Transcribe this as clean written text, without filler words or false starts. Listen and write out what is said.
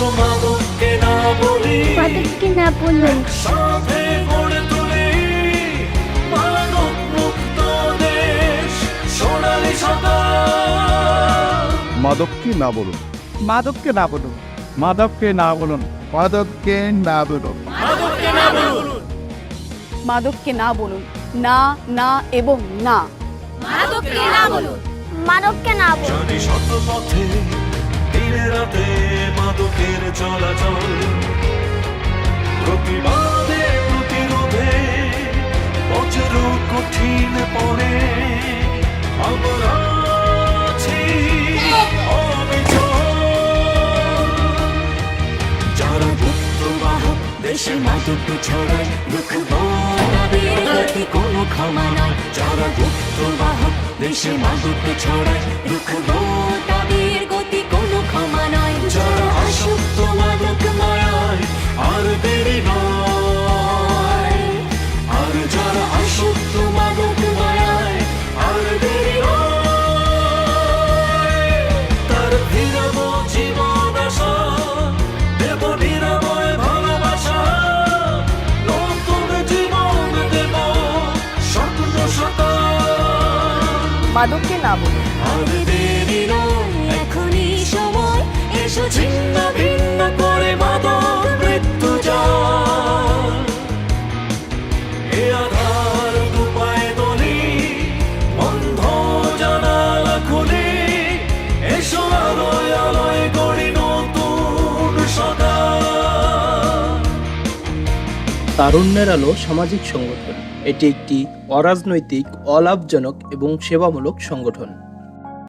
এসো মাদককে না বলি, মাদককে না বলুন। সাথে গড়ে তুলি মাদক মুক্ত দেশ, সোনালী সকাল। মাদককে না বলুন, মাদককে না বলুন, মাদককে না বলুন, মাদককে না বলুন, মাদককে না বলুন, মাদককে না বলুন, না না এবং না। মাদককে না বলুন, মাদককে না বলুন। জানি শত পথে দিনে রাতে মাদকের চলাচল, প্রতিবাদে প্রতিরোধে বজ্র কঠিন পড়ে আমরা আছি অবিচল। যারা গুপ্ত বাহক দেশে মাদক ছড়ায়, রুখব তাদের গতি কোনো ক্ষমা নাই। যারা গুপ্ত বাহক দেশে মাদক ছড়ায়, রুখব তাদের গতি কোনো ক্ষমা নাই। যারা আসক্ত মাদক মায়ায় আর দেরি নয়, আর যারা আসক্ত মাদক মায়ায় আর দেরি নয়, তার ফিরব জীবন আশা, দেব নিরাময় ভালোবাসা, নতুন জীবন দেব স্বপ্ন সকাল। মাদককে না বলুন। আর দেরি নয়, এখনই সময়, এসো ছিন্ন ভিন্ন করে মাদক মৃত্যু জাল। এ আধার দুপায়ে দলি, বন্ধ জানালা খুলি, এসো আলোয় আলোয় গড়ি নতুন সকাল। তারুণ্যের আলো সামাজিক সংগঠন। এটি একটি অরাজনৈতিক, অলাভজনক এবং সেবামূলক সংগঠন।